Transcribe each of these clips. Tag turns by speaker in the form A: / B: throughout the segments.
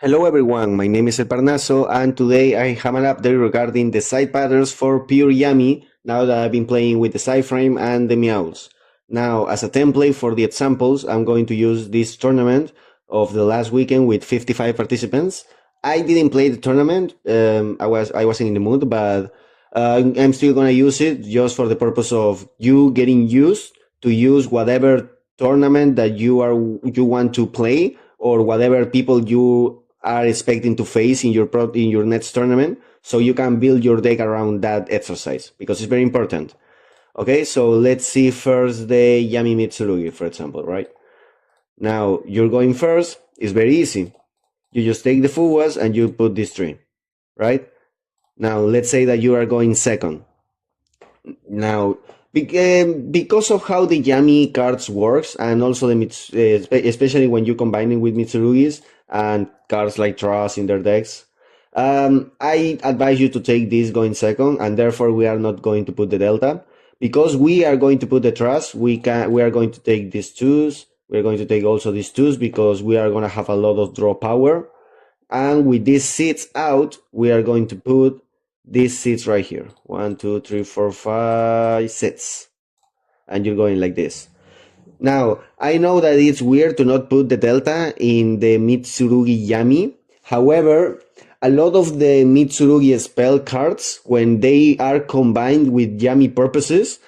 A: Hello everyone, my name is El Parnaso and today I have an update regarding the side patterns for pure Yummy now that I've been playing with the side frame and the meows. Now, as a template for the examples, I'm going to use this tournament of the last weekend with 55 participants. I didn't play the tournament, I wasn't in the mood, but I'm still gonna use it just for the purpose of you getting used to use whatever tournament that you want to play or whatever people you are expecting to face in your next tournament, so you can build your deck around that exercise because it's very important. Okay, so let's see first the Yami Mitsurugi, for example, right? Now you're going first. It's very easy. You just take the fuwas and you put this tree, right? Now let's say that you are going second. Now, because of how the Yami cards works, and also especially when you combine it with Mitsurugis and cards like Trust in their decks, I advise you to take this going second, and therefore we are not going to put the Delta. Because we are going to put the Trust, we are going to take these twos. We're going to take also these twos because we are going to have a lot of draw power. And with these seeds out, we are going to put these seeds right here. 1, 2, 3, 4, 5, 6. And you're going like this. Now, I know that it's weird to not put the delta in the Mitsurugi Yami. However, a lot of the Mitsurugi spell cards, when they are combined with Yami purposes,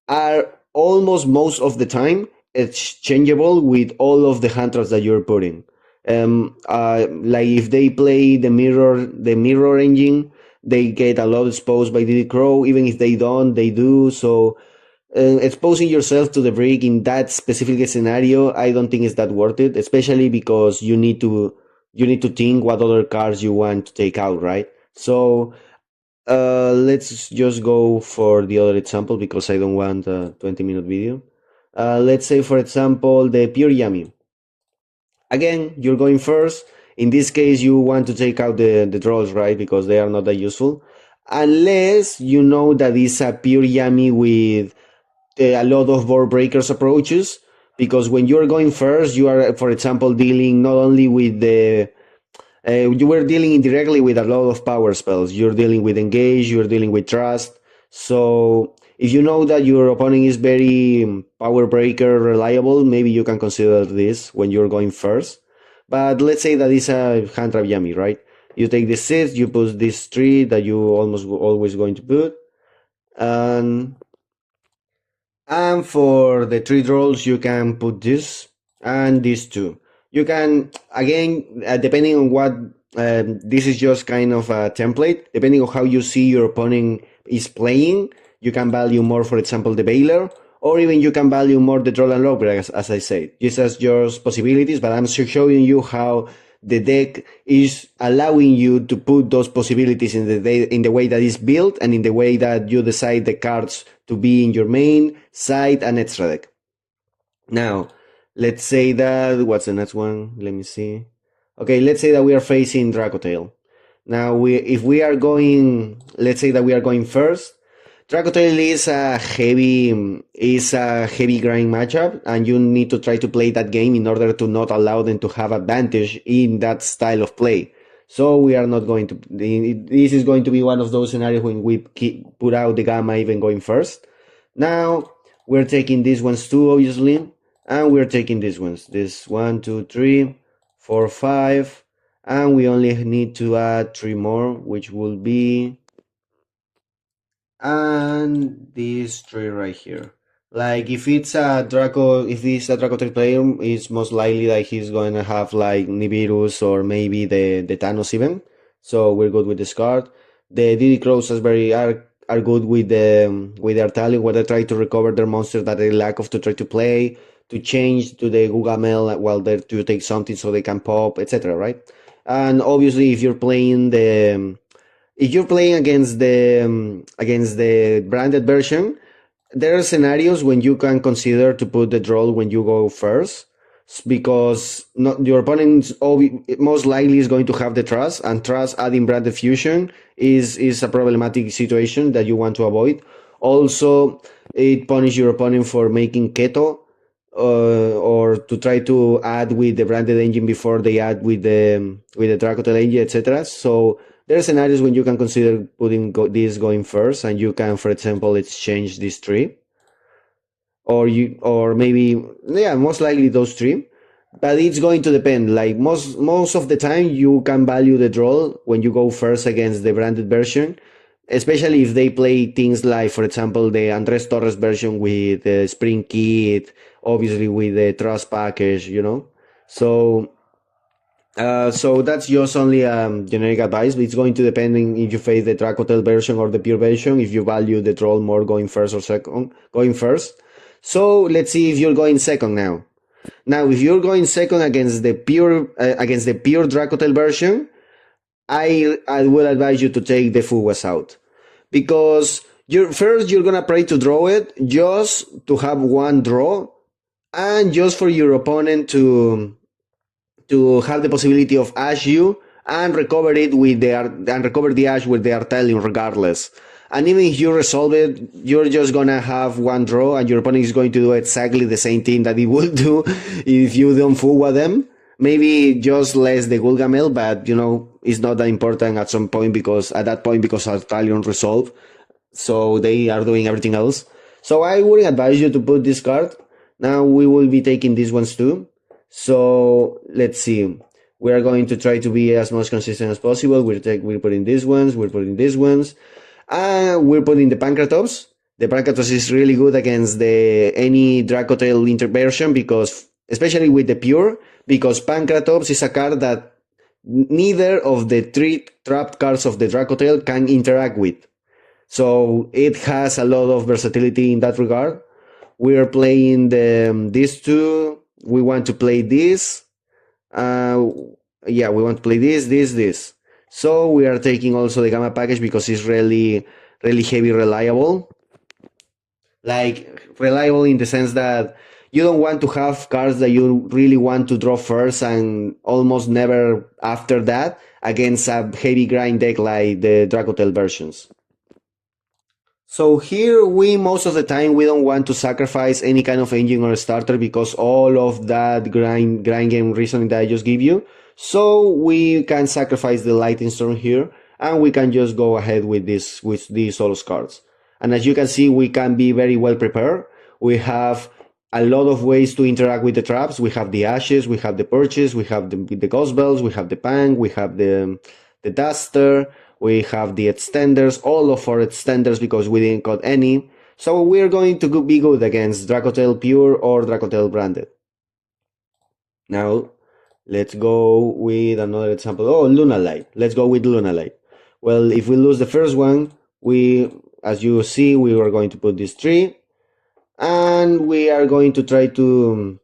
A: are almost most of the time exchangeable with all of the hand traps that you're putting. Like if they play the mirror engine, they get a lot exposed by Diddy Crow. Even if they don't, they do. So exposing yourself to the brick in that specific scenario, I don't think is that worth it. Especially because you need to think what other cards you want to take out, right? So let's just go for the other example because I don't want a 20-minute video. Let's say, for example, the pure Yami. Again, you're going first. In this case, you want to take out the draws, right? Because they are not that useful. Unless you know that it's a pure Yami with a lot of board breakers approaches. Because when you're going first, you are, for example, dealing not only with the... you were dealing indirectly with a lot of power spells. You're dealing with Engage, you're dealing with Trust. So if you know that your opponent is very power breaker reliable, maybe you can consider this when you're going first. But let's say that it's a hand trap Yami, right? You take the 6, you put this 3 that you almost always going to put. And for the 3 draws, you can put this and these 2. You can, again, depending on what, this is just kind of a template. Depending on how you see your opponent is playing, you can value more, for example, the Baylor, or even you can value more the Troll and Logger, as I said. This is just possibilities, but I'm showing you how the deck is allowing you to put those possibilities in the way that it's built and in the way that you decide the cards to be in your main, side, and extra deck. Now, let's say that, what's the next one? Let me see. Okay, let's say that we are facing Dracottail. Now, if we are going, let's say that we are going first. Dracottail is a heavy grind matchup, and you need to try to play that game in order to not allow them to have advantage in that style of play. So we are not going to. This is going to be one of those scenarios when we put out the gamma even going first. Now we're taking these ones too, obviously, and we're taking these ones. This 1, 2, 3, 4, 5, and we only need to add 3 more, which will be. And this tree right here. Like if it's a Dracottail player, it's most likely that he's going to have like Nibiru's or maybe the Thanos even. So we're good with this card. The Diddy Crows are good with their talent where they try to recover their monsters that they lack of to try to play, to change to the Gugamel while they to take something so they can pop, etc. Right? And obviously if you're playing against the branded version, there are scenarios when you can consider to put the draw when you go first, because your opponent most likely is going to have the Trust, and Trust adding branded fusion is a problematic situation that you want to avoid. Also, it punishes your opponent for making Keto or to try to add with the branded engine before they add with the Dracottail engine, etc. So there are scenarios when you can consider putting this going first, and you can, for example, exchange this tree, or maybe, yeah, most likely those three. But it's going to depend. Like most of the time, you can value the draw when you go first against the branded version, especially if they play things like, for example, the Andres Torres version with the Spring Kit, obviously with the Trust package, you know. So so that's just only generic advice, but it's going to depend on if you face the Dracottail version or the pure version, if you value the troll more going first or second, going first. So let's see if you're going second now. Now, if you're going second against the pure Dracottail version, I will advise you to take the Fuwas out, because you're gonna try to draw it just to have one draw, and just for your opponent to have the possibility of ash you and recover it with and recover the ash with the Artelion regardless. And even if you resolve it, you're just gonna have one draw, and your opponent is going to do exactly the same thing that it would do if you don't Fuwa them. Maybe just less the Gulgamel, but you know, it's not that important at some point, because at that point, because Artelion resolve, so they are doing everything else. So I wouldn't advise you to put this card. Now we will be taking these ones too. So let's see. We are going to try to be as much consistent as possible. We're putting these ones. We're putting these ones. We're putting the Pancratops. The Pancratops is really good against any Dracottail interversion, because, especially with the pure, because Pancratops is a card that neither of the three trapped cards of the Dracottail can interact with. So it has a lot of versatility in that regard. We are playing these two. We want to play this. Yeah, we want to play this. So we are taking also the Gamma package, because it's really heavy reliable. Like, reliable in the sense that you don't want to have cards that you really want to draw first and almost never after that against a heavy grind deck like the Dracottail versions. So here most of the time we don't want to sacrifice any kind of engine or starter, because all of that grind game reasoning that I just give you. So we can sacrifice the Lightning Storm here, and we can just go ahead with these Solos cards. And as you can see, we can be very well prepared. We have a lot of ways to interact with the traps. We have the Ashes, we have the Purchase, we have the Ghost Bells, we have the Pang, we have the Duster, we have the extenders, all of our extenders, because we didn't cut any. So we're going to be good against Dracottail Pure or Dracottail Branded. Now, let's go with another example. Oh, Lunalight. Let's go with Lunalight. Well, if we lose the first one, as you see, we are going to put this 3. And we are going to try to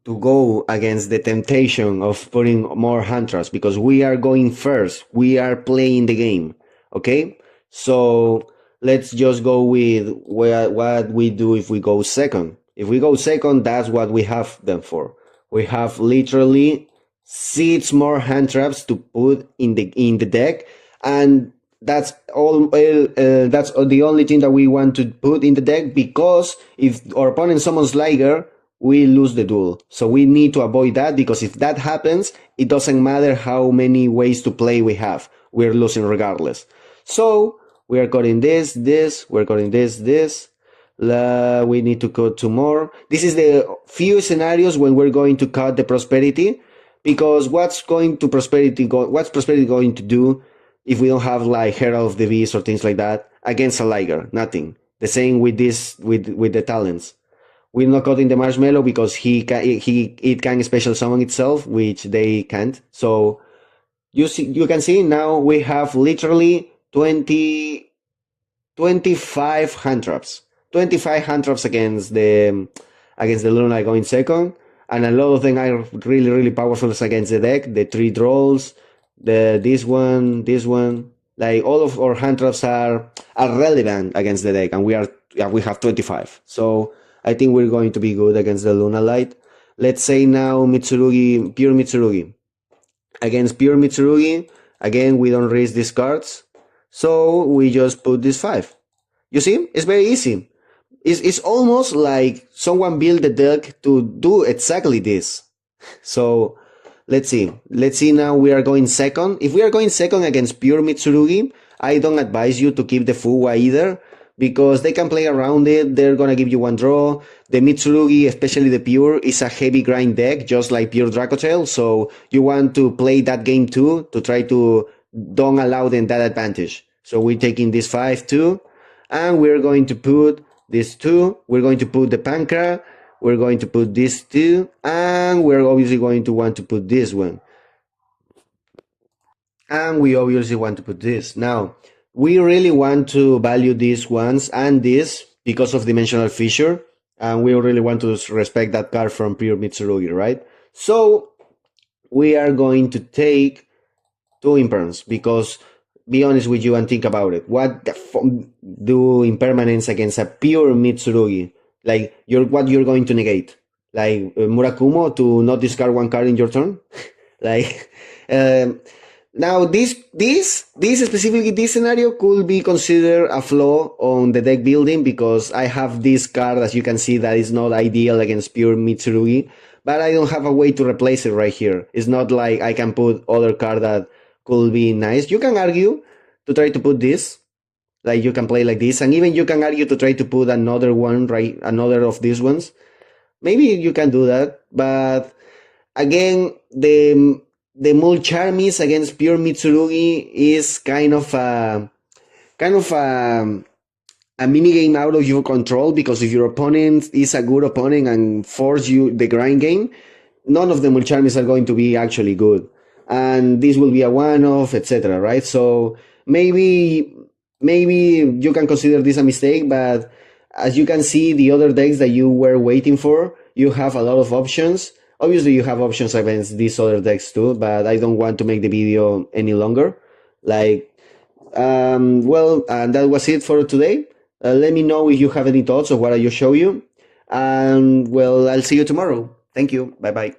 A: go against the temptation of putting more Huntras, because we are going first. We are playing the game. Okay? So let's just go with what we do if we go second. If we go second, that's what we have them for. We have literally 6 more hand traps to put in the deck, and that's all. That's the only thing that we want to put in the deck, because if our opponent summons Liger, we lose the duel. So we need to avoid that, because if that happens, it doesn't matter how many ways to play we have. We're losing regardless. So we are cutting this, we're cutting this. We need to cut 2 more. This is the few scenarios when we're going to cut the Prosperity, because what's Prosperity going to do if we don't have like Herald of the Beast or things like that against a Liger? Nothing. The same with this, with the talents. We're not cutting the Marshmallow, because it can special summon itself, which they can't. So you can see now we have literally 25 hand traps. 25 hand traps against the Lunalight going second, and a lot of them are really powerful against the deck. The 3 draws, this one, like all of our hand traps are relevant against the deck, and we have 25. So I think we're going to be good against the Lunalight. Let's say now Mitsurugi, pure Mitsurugi. Against pure Mitsurugi, again, we don't raise these cards, so we just put this 5. You see? It's very easy. It's almost like someone built the deck to do exactly this. So let's see. Let's see now we are going second. If we are going second against pure Mitsurugi, I don't advise you to keep the Fuwa either because they can play around it. They're gonna give you one draw. The Mitsurugi, especially the pure, is a heavy grind deck, just like pure Dracottail. So you want to play that game too to try to don't allow them that advantage. So we're taking this 5-2 and we're going to put this 2. We're going to put the Pankra. We're going to put this 2, and we're obviously going to want to put this one. And we obviously want to put this. Now, we really want to value these ones and this because of dimensional fissure, and we really want to respect that card from pure Mitsurugi, right? So, we are going to take 2 imperms because, be honest with you and think about it. What the do impermanence against a pure Mitsurugi? Like, what you're going to negate? Like, Murakumo to not discard 1 card in your turn? Like, now this specifically, this scenario could be considered a flaw on the deck building because I have this card, as you can see, that is not ideal against pure Mitsurugi, but I don't have a way to replace it right here. It's not like I can put other card that could be nice. You can argue to try to put this, like you can play like this, and even you can argue to try to put another one, right? Another of these ones. Maybe you can do that, but again, the Mulcharmis against pure Mitsurugi is kind of a mini game out of your control because if your opponent is a good opponent and force you the grind game, none of the Mulcharmis are going to be actually good, and this will be a one-off, etc. Right? So maybe you can consider this a mistake, but as you can see, the other decks that you were waiting for, you have a lot of options. Obviously, you have options against these other decks too, but I don't want to make the video any longer. Like, that was it for today. Let me know if you have any thoughts of what I just showed you. And, well, I'll see you tomorrow. Thank you. Bye-bye.